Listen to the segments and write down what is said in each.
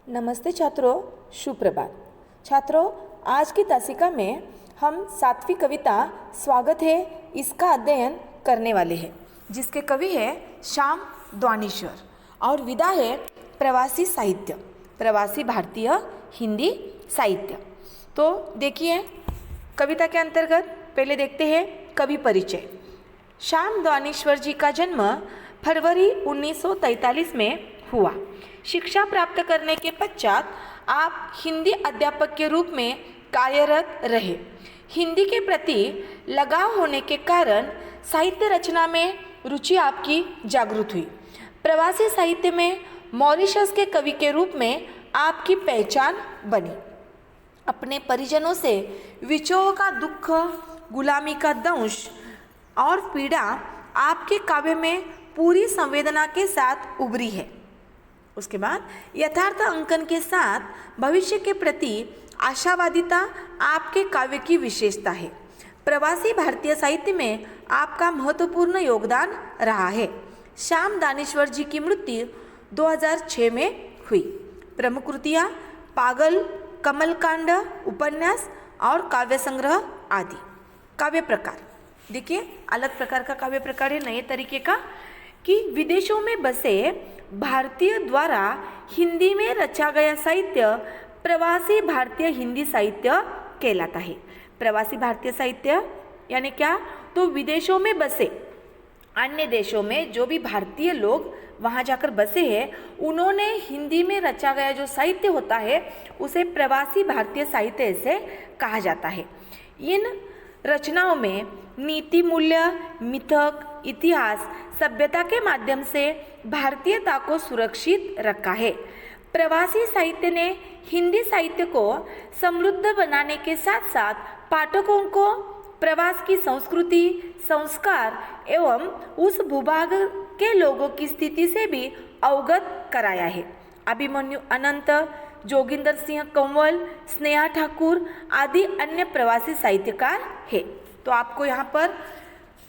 नमस्ते छात्रों, सुप्रभात। छात्रों, आज की तासिका में हम 7वीं कविता स्वागत है इसका अध्ययन करने वाले हैं, जिसके कवि है श्याम द्वानीश्वर और विधा है प्रवासी साहित्य, प्रवासी भारतीय हिंदी साहित्य। तो देखिए, कविता के अंतर्गत पहले देखते हैं कवि परिचय। श्याम द्वानीश्वर जी का जन्म फरवरी 1943 में हुआ। शिक्षा प्राप्त करने के पश्चात आप हिंदी अध्यापक के रूप में कार्यरत रहे। हिंदी के प्रति लगाव होने के कारण साहित्य रचना में रुचि आपकी जागृत हुई। प्रवासी साहित्य में मॉरिशस के कवि के रूप में आपकी पहचान बनी। अपने परिजनों से विछोह का दुख, गुलामी का दंश और पीड़ा आपके काव्य में पूरी संवेदना के साथ उभरी है। उसके बाद यथार्थ अंकन के साथ भविष्य के प्रति आशावादिता आपके काव्य की विशेषता है। प्रवासी भारतीय साहित्य में आपका महत्वपूर्ण योगदान रहा है। श्याम द्वानीश्वर जी की मृत्यु 2006 में हुई। प्रमुख कृतियाँ पागल, कमलकांड, उपन्यास और काव्य संग्रह आदि। काव्य प्रकार देखिए, अलग प्रकार का काव्य प्रकार है, नए तरीके का, कि विदेशों में बसे भारतीय द्वारा हिंदी में रचा गया साहित्य प्रवासी भारतीय हिंदी साहित्य कहलाता है। प्रवासी भारतीय साहित्य यानी क्या? तो विदेशों में बसे, अन्य देशों में जो भी भारतीय लोग वहाँ जाकर बसे हैं, उन्होंने हिंदी में रचा गया जो साहित्य होता है उसे प्रवासी भारतीय साहित्य से कहा जाता है। इन रचनाओं में नीति मूल्य, मिथक, इतिहास, सभ्यता के माध्यम से भारतीयता को सुरक्षित रखा है। प्रवासी साहित्य ने हिंदी साहित्य को समृद्ध बनाने के साथ साथ पाठकों को प्रवास की संस्कृति, संस्कार एवं उस भूभाग के लोगों की स्थिति से भी अवगत कराया है। अभिमन्यु अनंत, जोगिंदर सिंह कंवल, स्नेहा ठाकुर आदि अन्य प्रवासी साहित्यकार है। तो आपको यहाँ पर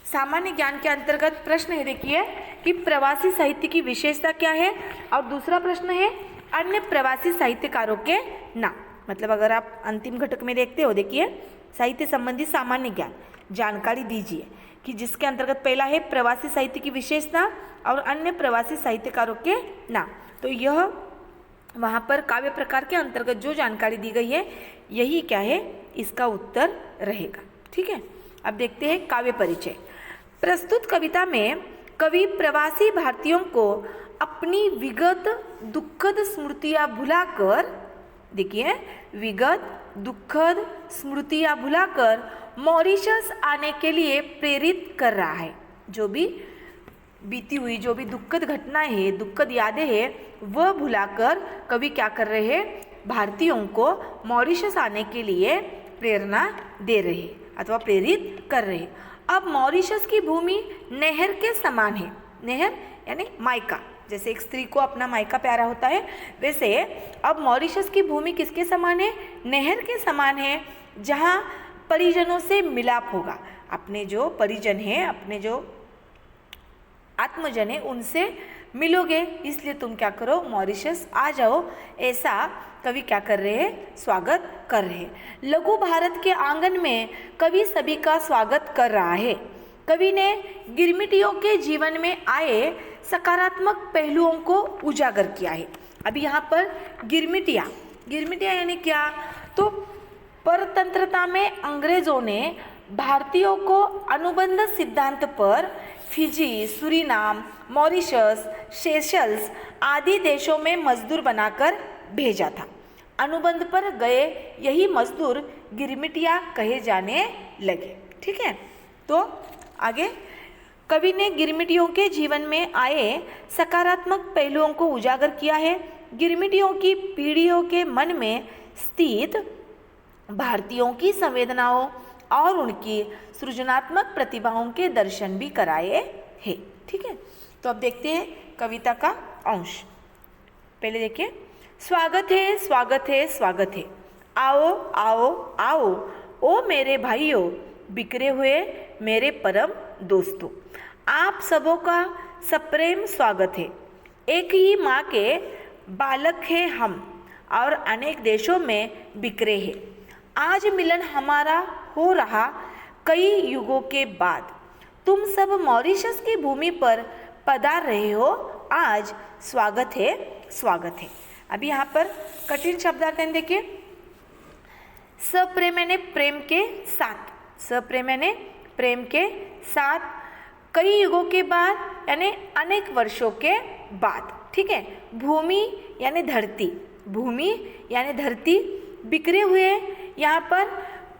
सामान्य ज्ञान के अंतर्गत प्रश्न है, देखिए कि प्रवासी साहित्य की विशेषता क्या है, और दूसरा प्रश्न है अन्य प्रवासी साहित्यकारों के नाम। मतलब अगर आप अंतिम घटक में देखते हो, देखिए साहित्य संबंधी सामान्य ज्ञान जानकारी दीजिए, कि जिसके अंतर्गत पहला है प्रवासी साहित्य की विशेषता और अन्य प्रवासी साहित्यकारों के नाम। तो यह वहाँ पर काव्य प्रकार के अंतर्गत जो जानकारी दी गई है, यही क्या है, इसका उत्तर रहेगा। ठीक है, अब देखते हैं काव्य परिचय। प्रस्तुत कविता में कवि प्रवासी भारतीयों को अपनी विगत दुखद स्मृतियाँ भुलाकर, देखिए विगत दुखद स्मृतियाँ भुलाकर मॉरिशस आने के लिए प्रेरित कर रहा है। जो भी बीती हुई जो भी दुखद घटनाएं हैं, दुखद यादें हैं, वह भुलाकर कवि क्या कर रहे हैं, भारतीयों को मॉरिशस आने के लिए प्रेरणा दे रहे हैं अथवा प्रेरित कर रहे हैं। अब मॉरिशस की भूमि नहर के समान है। नहर यानी मायका, जैसे एक स्त्री को अपना मायका प्यारा होता है, वैसे अब मॉरिशस की भूमि किसके समान है? नहर के समान है, जहाँ परिजनों से मिलाप होगा। अपने जो परिजन हैं, अपने जो आत्मजन है, उनसे मिलोगे, इसलिए तुम क्या करो, मॉरिशस आ जाओ, ऐसा कवि क्या कर रहे हैं, स्वागत कर रहे हैं। लघु भारत के आंगन में कवि सभी का स्वागत कर रहा है। कवि ने गिरमिटियों के जीवन में आए सकारात्मक पहलुओं को उजागर किया है। अभी यहाँ पर गिरमिटियाँ यानी क्या? तो परतंत्रता में अंग्रेजों ने भारतीयों को अनुबंध सिद्धांत पर फिजी, सूरीनाम, मॉरिशस, सेशल्स आदि देशों में मजदूर बनाकर भेजा था। अनुबंध पर गए यही मजदूर गिरमिटिया कहे जाने लगे। ठीक है, तो आगे कवि ने गिरमिटियों के जीवन में आए सकारात्मक पहलुओं को उजागर किया है। गिरमिटियों की पीढ़ियों के मन में स्थित भारतीयों की संवेदनाओं और उनकी सृजनात्मक प्रतिभाओं के दर्शन भी कराए हैं। ठीक है, तो अब देखते हैं कविता का अंश। पहले देखिए, स्वागत है, स्वागत है, स्वागत है, आओ आओ आओ, ओ मेरे भाइयों, बिखरे हुए मेरे परम दोस्तों, आप सबों का सप्रेम स्वागत है। एक ही माँ के बालक हैं हम, और अनेक देशों में बिखरे हैं। आज मिलन हमारा हो रहा कई युगों के बाद। तुम सब मॉरिशस की भूमि पर पधार रहे हो, आज स्वागत है, स्वागत है। अभी यहाँ पर कठिन शब्दार्थ देखिए। सप्रेम यानी प्रेम के साथ, सप्रेम यानी प्रेम के साथ, कई युगों के बाद यानी अनेक वर्षों के बाद, ठीक है। भूमि यानी धरती, भूमि यानी धरती, बिखरे हुए यहाँ पर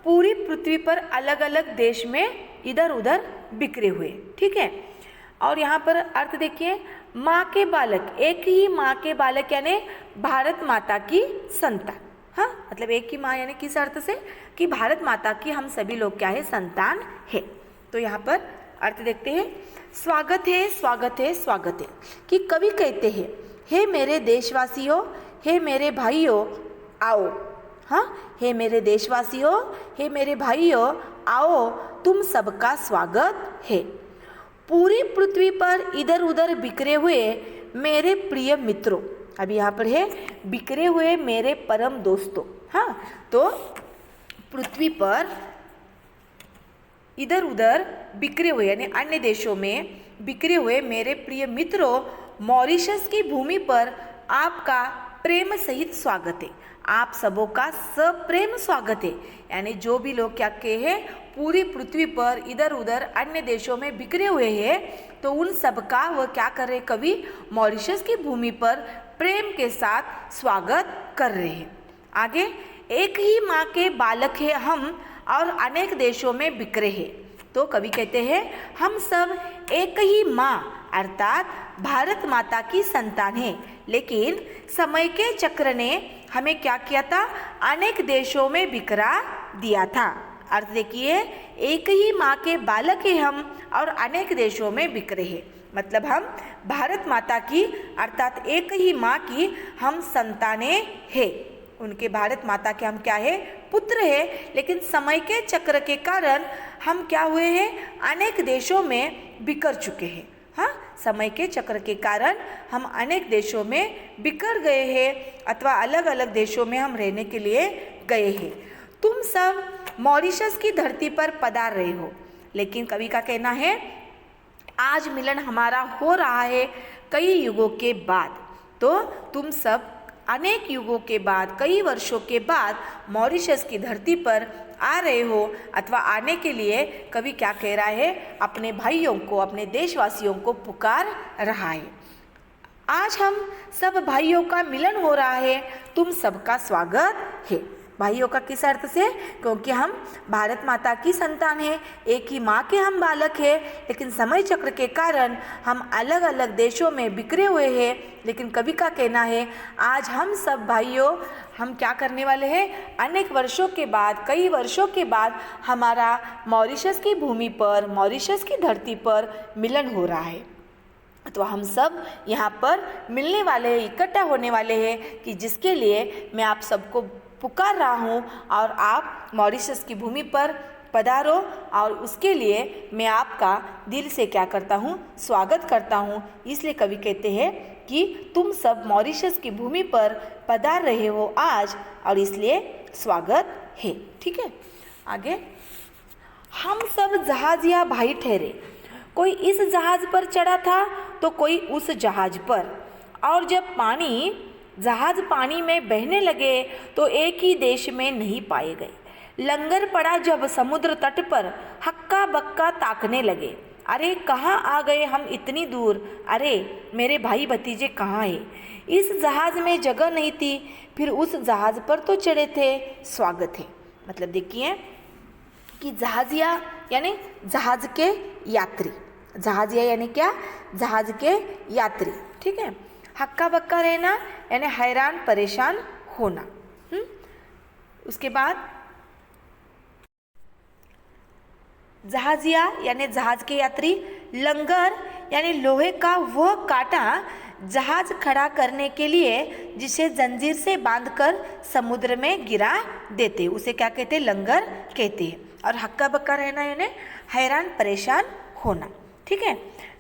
पूरी पृथ्वी पर अलग अलग देश में इधर उधर बिखरे हुए, ठीक है। और यहाँ पर अर्थ देखिए, माँ के बालक, एक ही माँ के बालक यानी भारत माता की संतान। हाँ, मतलब एक ही माँ यानी किस अर्थ से कि भारत माता की हम सभी लोग क्या है, संतान है। तो यहाँ पर अर्थ देखते हैं। स्वागत है, स्वागत है, स्वागत है। कि कवि कहते हैं, हे मेरे देशवासियों, हे मेरे भाइयों, आओ। हाँ, हे मेरे देशवासियों, हे मेरे भाइयों, आओ, तुम सबका स्वागत है। पूरी पृथ्वी पर इधर उधर बिखरे हुए मेरे प्रिय मित्रों, अभी यहाँ पर है बिखरे हुए मेरे परम दोस्तों। हाँ, तो पृथ्वी पर इधर उधर बिखरे हुए यानी अन्य देशों में बिखरे हुए मेरे प्रिय मित्रों, मॉरिशस की भूमि पर आपका प्रेम सहित स्वागत है। आप सबों का सप्रेम स्वागत है। यानी जो भी लोग क्या कहे हैं, पूरी पृथ्वी पर इधर उधर अन्य देशों में बिखरे हुए हैं, तो उन सब का वह क्या कर रहे, कवि मॉरिशस की भूमि पर प्रेम के साथ स्वागत कर रहे हैं। आगे, एक ही माँ के बालक है हम और अनेक देशों में बिखरे हैं। तो कवि कहते हैं, हम सब एक ही माँ अर्थात भारत माता की संतान हैं, लेकिन समय के चक्र ने हमें क्या किया था, अनेक देशों में बिखरा दिया था। अर्थ देखिए, एक ही माँ के बालक हैं हम और अनेक देशों में बिखरे हैं। मतलब हम भारत माता की अर्थात एक ही माँ की हम संतानें हैं। उनके भारत माता के हम क्या है, पुत्र है, लेकिन समय के चक्र के कारण हम क्या हुए हैं, अनेक देशों में बिखर चुके हैं। हाँ, समय के चक्र के कारण हम अनेक देशों में बिखर गए हैं अथवा अलग अलग देशों में हम रहने के लिए गए हैं। तुम सब मॉरिशस की धरती पर पधार रहे हो, लेकिन कवि का कहना है, आज मिलन हमारा हो रहा है कई युगों के बाद। तो तुम सब अनेक युगों के बाद, कई वर्षों के बाद मॉरिशस की धरती पर आ रहे हो अथवा आने के लिए कवि क्या कह रहा है, अपने भाइयों को, अपने देशवासियों को पुकार रहा है। आज हम सब भाइयों का मिलन हो रहा है, तुम सबका स्वागत है। भाइयों का किस अर्थ से, क्योंकि हम भारत माता की संतान हैं, एक ही माँ के हम बालक हैं, लेकिन समय चक्र के कारण हम अलग अलग देशों में बिखरे हुए हैं। लेकिन कवि का कहना है, आज हम सब भाइयों हम क्या करने वाले हैं, अनेक वर्षों के बाद, कई वर्षों के बाद हमारा मॉरिशस की भूमि पर, मॉरिशस की धरती पर मिलन हो रहा है। तो हम सब यहाँ पर मिलने वाले हैं, इकट्ठा होने वाले हैं, कि जिसके लिए मैं आप सबको पुकार रहा हूँ और आप मॉरिशस की भूमि पर पधारो, और उसके लिए मैं आपका दिल से क्या करता हूँ, स्वागत करता हूँ। इसलिए कवि कहते हैं कि तुम सब मॉरिशस की भूमि पर पधार रहे हो आज, और इसलिए स्वागत है। ठीक है, आगे, हम सब जहाजिया भाई ठहरे, कोई इस जहाज पर चढ़ा था तो कोई उस जहाज पर, और जब जहाज पानी में बहने लगे तो एक ही देश में नहीं पाए गए। लंगर पड़ा जब समुद्र तट पर, हक्का बक्का ताकने लगे, अरे कहाँ आ गए हम इतनी दूर, अरे मेरे भाई भतीजे कहाँ हैं। इस जहाज में जगह नहीं थी, फिर उस जहाज पर तो चढ़े थे, स्वागत है। मतलब देखिए कि जहाजिया यानी जहाज के यात्री, जहाजिया यानी क्या, जहाज के यात्री। ठीक है, हक्का बक्का रहना यानी हैरान परेशान होना। उसके बाद जहाजिया यानी जहाज के यात्री, लंगर यानी लोहे का वह कांटा जहाज खड़ा करने के लिए जिसे जंजीर से बांधकर समुद्र में गिरा देते, उसे क्या कहते हैं, लंगर कहते हैं। और हक्का बक्का रहना यानी हैरान परेशान होना। ठीक है,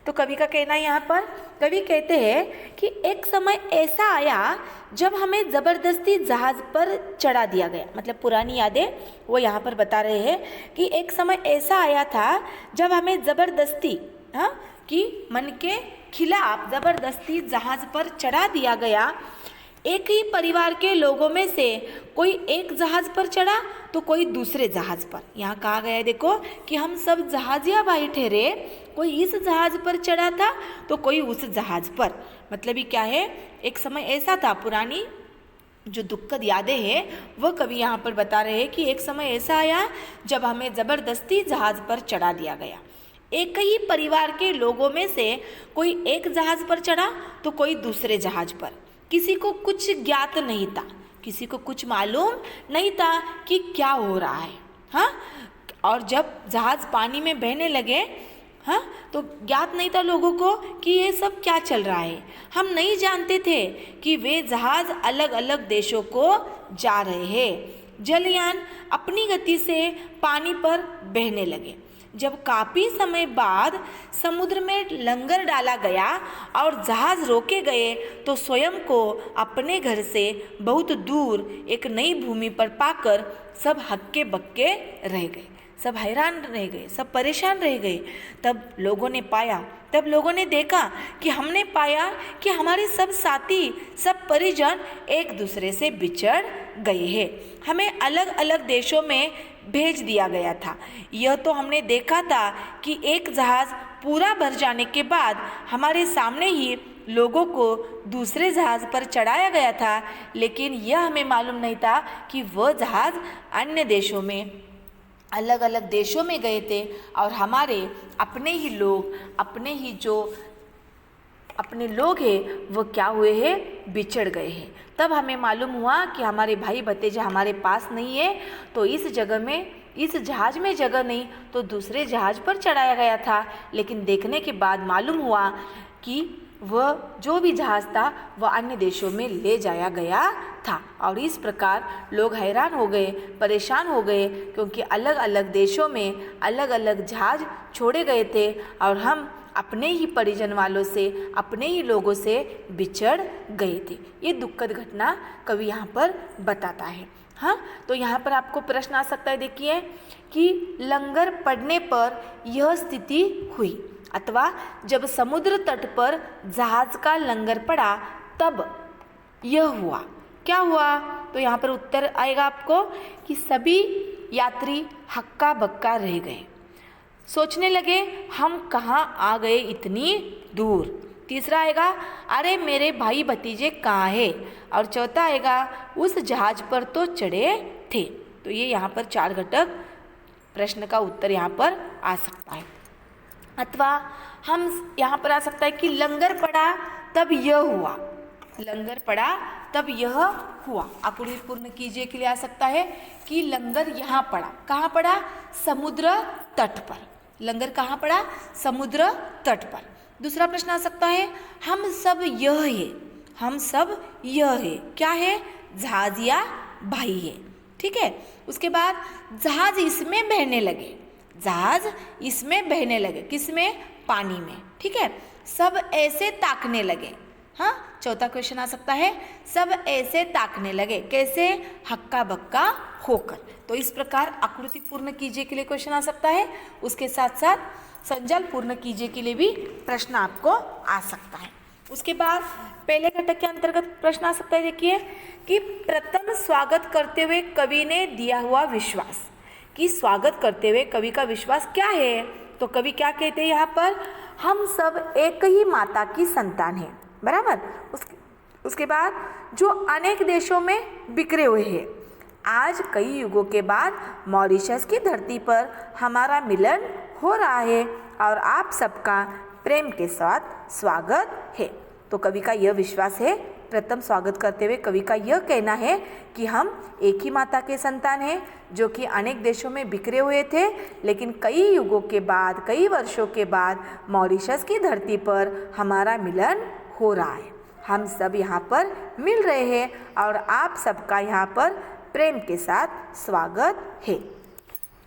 तो कवि का कहना है यहाँ पर, कवि कहते हैं कि एक समय ऐसा आया जब हमें ज़बरदस्ती जहाज़ पर चढ़ा दिया गया। मतलब पुरानी यादें वो यहाँ पर बता रहे हैं कि एक समय ऐसा आया था जब हमें ज़बरदस्ती कि मन के खिलाफ ज़बरदस्ती जहाज़ पर चढ़ा दिया गया। एक ही परिवार के लोगों में से कोई एक जहाज़ पर चढ़ा तो कोई दूसरे जहाज़ पर। यहाँ कहा गया है देखो कि हम सब जहाजिया भाई ठहरे, कोई इस जहाज़ पर चढ़ा था तो कोई उस जहाज़ पर। मतलब ये क्या है, एक समय ऐसा था, पुरानी जो दुखद यादें हैं वह कवि यहाँ पर बता रहे हैं कि एक समय ऐसा आया जब हमें ज़बरदस्ती जहाज़ पर चढ़ा दिया गया। एक ही परिवार के लोगों में से कोई एक जहाज़ पर चढ़ा तो कोई दूसरे जहाज़ पर। किसी को कुछ ज्ञात नहीं था, किसी को कुछ मालूम नहीं था कि क्या हो रहा है। हाँ, और जब जहाज़ पानी में बहने लगे तो ज्ञात नहीं था लोगों को कि ये सब क्या चल रहा है। हम नहीं जानते थे कि वे जहाज़ अलग अलग देशों को जा रहे हैं। जलयान अपनी गति से पानी पर बहने लगे। जब काफ़ी समय बाद समुद्र में लंगर डाला गया और जहाज़ रोके गए तो स्वयं को अपने घर से बहुत दूर एक नई भूमि पर पाकर सब हक्के बक्के रह गए, सब हैरान रह गए, सब परेशान रह गए। तब लोगों ने देखा कि हमने पाया कि हमारे सब साथी, सब परिजन एक दूसरे से बिछड़ गए हैं। हमें अलग अलग देशों में भेज दिया गया था। यह तो हमने देखा था कि एक जहाज़ पूरा भर जाने के बाद हमारे सामने ही लोगों को दूसरे जहाज़ पर चढ़ाया गया था, लेकिन यह हमें मालूम नहीं था कि वह जहाज़ अन्य देशों में, अलग अलग देशों में गए थे और हमारे अपने ही लोग, अपने लोग हैं वो क्या हुए हैं, बिछड़ गए हैं। तब हमें मालूम हुआ कि हमारे भाई भतीजे हमारे पास नहीं है, तो इस जहाज़ में जगह नहीं तो दूसरे जहाज़ पर चढ़ाया गया था। लेकिन देखने के बाद मालूम हुआ कि वह जो भी जहाज़ था वह अन्य देशों में ले जाया गया था। और इस प्रकार लोग हैरान हो गए, परेशान हो गए, क्योंकि अलग अलग देशों में अलग अलग जहाज़ छोड़े गए थे और हम अपने ही परिजन वालों से, अपने ही लोगों से बिछड़ गए थे। ये दुखद घटना कवि यहाँ पर बताता है। हाँ, तो यहाँ पर आपको प्रश्न आ सकता है, देखिए कि लंगर पड़ने पर यह स्थिति हुई, अथवा जब समुद्र तट पर जहाज का लंगर पड़ा तब यह हुआ। क्या हुआ? तो यहाँ पर उत्तर आएगा आपको कि सभी यात्री हक्का बक्का रह गए, सोचने लगे हम कहाँ आ गए इतनी दूर। तीसरा आएगा अरे मेरे भाई भतीजे कहाँ है, और चौथा आएगा उस जहाज पर तो चढ़े थे। तो ये यहाँ पर 4 घटक प्रश्न का उत्तर यहाँ पर आ सकता है। अथवा हम यहाँ पर आ सकता है कि लंगर पड़ा तब यह हुआ, लंगर पड़ा तब यह हुआ। आकृति पूर्ण कीजिए के लिए आ सकता है कि लंगर यहाँ पड़ा, कहाँ पड़ा? समुद्र तट पर। लंगर कहाँ पड़ा? समुद्र तट पर। दूसरा प्रश्न आ सकता है हम सब यह है, हम सब यह है, क्या है? जहाज या भाई है। ठीक है, उसके बाद जहाज इसमें बहने लगे, जहाज इसमें बहने लगे, किसमें? पानी में। ठीक है, सब ऐसे ताकने लगे। हाँ, चौथा क्वेश्चन आ सकता है सब ऐसे ताकने लगे, कैसे? हक्का बक्का होकर। तो इस प्रकार आकृति पूर्ण कीजिए के लिए क्वेश्चन आ सकता है, उसके साथ साथ संजाल पूर्ण कीजिए के लिए भी प्रश्न आपको आ सकता है। उसके बाद पहले घटक के अंतर्गत प्रश्न आ सकता है, देखिए कि प्रथम स्वागत करते हुए कवि ने दिया हुआ विश्वास, कि स्वागत करते हुए कवि का विश्वास क्या है? तो कवि क्या कहते हैं यहाँ पर? हम सब एक ही माता की संतान हैं, बराबर। उसके बाद जो अनेक देशों में बिखरे हुए हैं, आज कई युगों के बाद मॉरिशस की धरती पर हमारा मिलन हो रहा है और आप सबका प्रेम के साथ स्वागत है। तो कवि का यह विश्वास है, प्रथम स्वागत करते हुए कवि का यह कहना है कि हम एक ही माता के संतान हैं, जो कि अनेक देशों में बिखरे हुए थे, लेकिन कई युगों के बाद, कई वर्षों के बाद मॉरिशस की धरती पर हमारा मिलन हो रहा है। हम सब यहाँ पर मिल रहे हैं और आप सबका यहाँ पर प्रेम के साथ स्वागत है।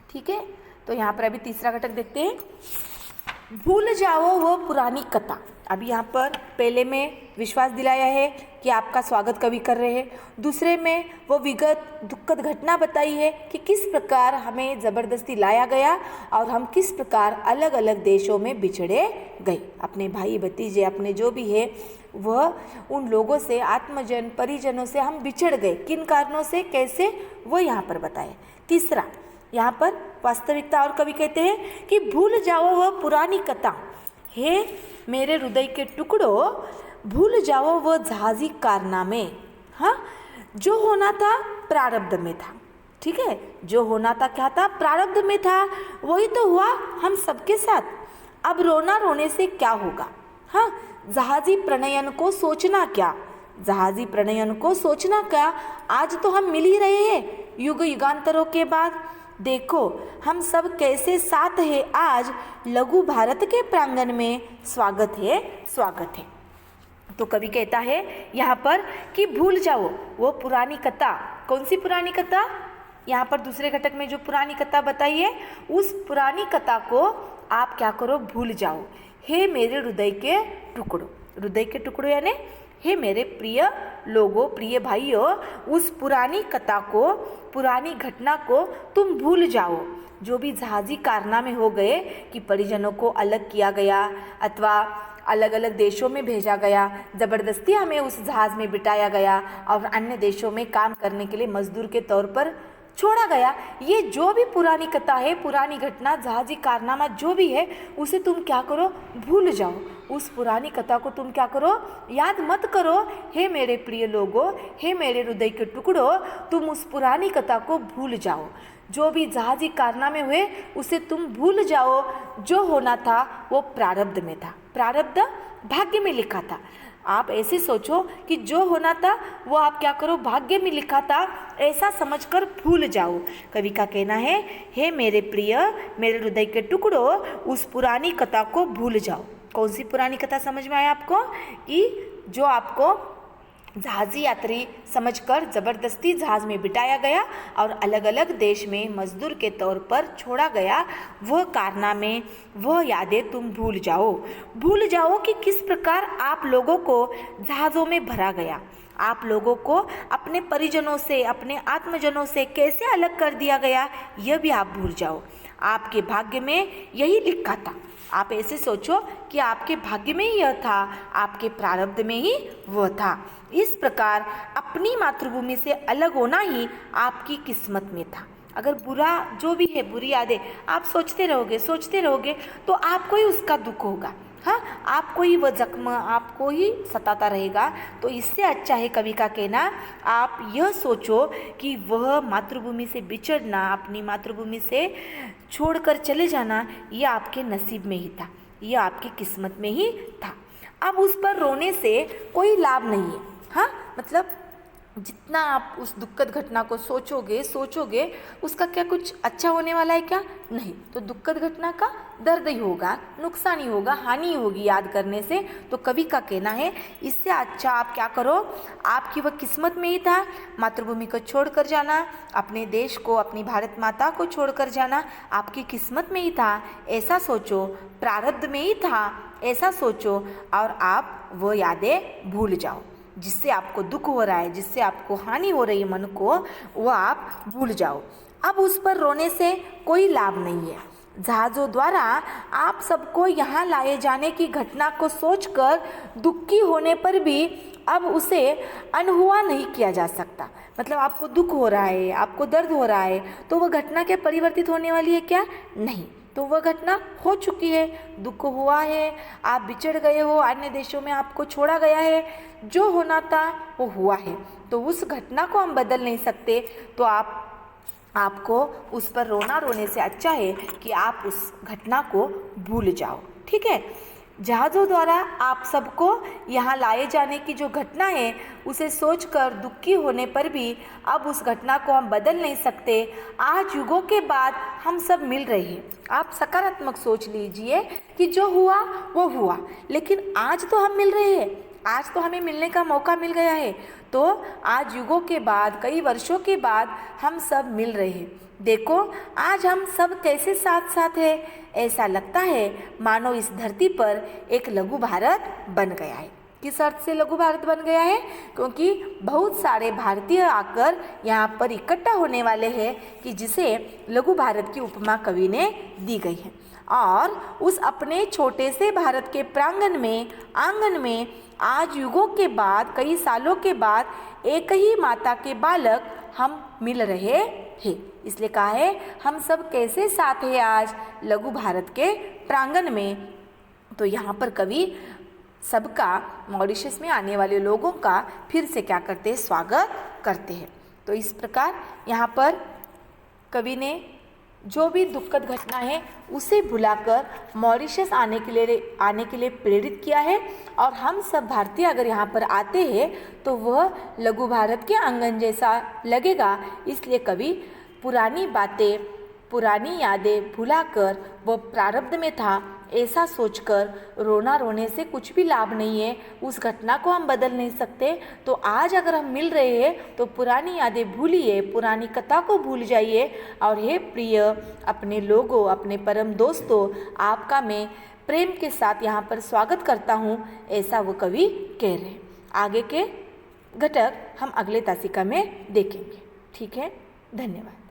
ठीक है, तो यहाँ पर अभी तीसरा घटक देखते हैं। भूल जाओ वो पुरानी कथा। अब यहाँ पर पहले में विश्वास दिलाया है कि आपका स्वागत कवि कर रहे हैं, दूसरे में वो विगत दुखद घटना बताई है कि किस प्रकार हमें ज़बरदस्ती लाया गया और हम किस प्रकार अलग अलग देशों में बिछड़े गए। अपने भाई भतीजे अपने जो भी है वह उन लोगों से, आत्मजन परिजनों से हम बिछड़ गए, किन कारणों से, कैसे, वो यहाँ पर बताए। तीसरा यहाँ पर वास्तविकता, और कवि कहते हैं कि भूल जाओ वह पुरानी कथा, हे मेरे हृदय के टुकड़ों भूल जाओ वह जहाजी कारनामे। हाँ, जो होना था प्रारब्ध में था, ठीक है, जो होना था क्या था, प्रारब्ध में था, वही तो हुआ हम सबके साथ। अब रोना रोने से क्या होगा। हाँ, जहाजी प्रणयन को सोचना क्या, जहाजी प्रणयन को सोचना क्या, आज तो हम मिल ही रहे हैं युग युगांतरों के बाद। देखो हम सब कैसे साथ हैं आज, लघु भारत के प्रांगण में स्वागत है, स्वागत है। तो कवि कहता है यहाँ पर कि भूल जाओ वो पुरानी कथा। कौन सी पुरानी कथा, यहाँ पर दूसरे घटक में जो पुरानी कथा बताई है, उस पुरानी कथा को आप क्या करो, भूल जाओ। हे मेरे हृदय के टुकड़ों, हृदय के टुकड़ों यानी हे मेरे प्रिय लोगों, प्रिय भाइयों, उस पुरानी कथा को, पुरानी घटना को तुम भूल जाओ। जो भी जहाजी कारनामे हो गए कि परिजनों को अलग किया गया अथवा अलग अलग देशों में भेजा गया, ज़बरदस्ती हमें उस जहाज़ में बिठाया गया और अन्य देशों में काम करने के लिए मजदूर के तौर पर छोड़ा गया, ये जो भी पुरानी कथा है, पुरानी घटना, जहाजी कारनामा जो भी है, उसे तुम क्या करो, भूल जाओ। उस पुरानी कथा को तुम क्या करो, याद मत करो। हे मेरे प्रिय लोगों, हे मेरे हृदय के टुकड़ों, तुम उस पुरानी कथा को भूल जाओ। जो भी जहाजी कारनामे हुए उसे तुम भूल जाओ। जो होना था वो प्रारब्ध में था, प्रारब्ध भाग्य में लिखा था। आप ऐसे सोचो कि जो होना था वो आप क्या करो, भाग्य में लिखा था, ऐसा समझकर भूल जाओ। कवि का कहना है, हे मेरे प्रिय, मेरे हृदय के टुकड़ों, उस पुरानी कथा को भूल जाओ। कौन सी पुरानी कथा समझ में आया आपको, कि जो आपको जहाजी यात्री समझकर ज़बरदस्ती जहाज़ में बिठाया गया और अलग अलग देश में मजदूर के तौर पर छोड़ा गया, वह कारनामे, वह यादें तुम भूल जाओ। भूल जाओ कि किस प्रकार आप लोगों को जहाज़ों में भरा गया, आप लोगों को अपने परिजनों से, अपने आत्मजनों से कैसे अलग कर दिया गया, यह भी आप भूल जाओ। आपके भाग्य में यही लिखा था। आप ऐसे सोचो कि आपके भाग्य में ही यह था, आपके प्रारब्ध में ही वह था। इस प्रकार अपनी मातृभूमि से अलग होना ही आपकी किस्मत में था। अगर बुरा जो भी है, बुरी यादें आप सोचते रहोगे तो आपको ही उसका दुख होगा। हाँ, आपको ही वह जख्म आपको ही सताता रहेगा। तो इससे अच्छा है, कवि का कहना, आप यह सोचो कि वह मातृभूमि से बिछड़ना, अपनी मातृभूमि से छोड़कर चले जाना, यह आपके नसीब में ही था, यह आपकी किस्मत में ही था। अब उस पर रोने से कोई लाभ नहीं है। हाँ, मतलब जितना आप उस दुखद घटना को सोचोगे उसका क्या कुछ अच्छा होने वाला है क्या, नहीं। तो दुखद घटना का दर्द ही होगा, नुकसान ही होगा, हानि होगी याद करने से। तो कवि का कहना है, इससे अच्छा आप क्या करो, आपकी वह किस्मत में ही था, मातृभूमि को छोड़कर जाना, अपने देश को, अपनी भारत माता को छोड़कर जाना आपकी किस्मत में ही था, ऐसा सोचो, प्रारब्ध में ही था, ऐसा सोचो, और आप वो यादें भूल जाओ। जिससे आपको दुख हो रहा है, जिससे आपको हानि हो रही है मन को, वो आप भूल जाओ। अब उस पर रोने से कोई लाभ नहीं है। जहाज़ों द्वारा आप सबको यहाँ लाए जाने की घटना को सोचकर दुखी होने पर भी अब उसे अनहुआ नहीं किया जा सकता। मतलब आपको दुख हो रहा है, आपको दर्द हो रहा है, तो वह घटना क्या परिवर्तित होने वाली है क्या, नहीं। तो वह घटना हो चुकी है, दुख हुआ है, आप बिछड़ गए हो, अन्य देशों में आपको छोड़ा गया है, जो होना था वो हुआ है। तो उस घटना को हम बदल नहीं सकते। तो आपको उस पर रोने से अच्छा है कि आप उस घटना को भूल जाओ, ठीक है। जहाज़ों द्वारा आप सबको यहाँ लाए जाने की जो घटना है, उसे सोचकर दुखी होने पर भी अब उस घटना को हम बदल नहीं सकते। आज युगों के बाद हम सब मिल रहे हैं। आप सकारात्मक सोच लीजिए कि जो हुआ वो हुआ, लेकिन आज तो हम मिल रहे हैं, आज तो हमें मिलने का मौका मिल गया है, तो आज युगों के बाद, कई वर्षों के बाद हम सब मिल रहे हैं। देखो आज हम सब कैसे साथ साथ हैं। ऐसा लगता है मानो इस धरती पर एक लघु भारत बन गया है। किस अर्थ से लघु भारत बन गया है? क्योंकि बहुत सारे भारतीय आकर यहाँ पर इकट्ठा होने वाले हैं कि जिसे लघु भारत की उपमा कवि ने दी गई है। और उस अपने छोटे से भारत के प्रांगण में, आंगन में आज युगों के बाद, कई सालों के बाद एक ही माता के बालक हम मिल रहे हैं। इसलिए कहा है हम सब कैसे साथ हैं आज लघु भारत के प्रांगण में। तो यहाँ पर कवि सबका, मॉरिशस में आने वाले लोगों का फिर से क्या करते हैं? स्वागत करते हैं। तो इस प्रकार यहाँ पर कवि ने जो भी दुखद घटना है उसे भुलाकर मॉरिशस आने के लिए प्रेरित किया है। और हम सब भारतीय अगर यहाँ पर आते हैं तो वह लघु भारत के आंगन जैसा लगेगा। इसलिए कवि पुरानी बातें, पुरानी यादें भुलाकर, वो प्रारब्ध में था ऐसा सोचकर, रोने से कुछ भी लाभ नहीं है। उस घटना को हम बदल नहीं सकते। तो आज अगर हम मिल रहे हैं तो पुरानी यादें भूलिए, पुरानी कथा को भूल जाइए। और हे प्रिय अपने लोगों, अपने परम दोस्तों, आपका मैं प्रेम के साथ यहाँ पर स्वागत करता हूँ, ऐसा वो कवि कह रहे हैं। आगे के घटक हम अगले तासिका में देखेंगे। ठीक है, धन्यवाद।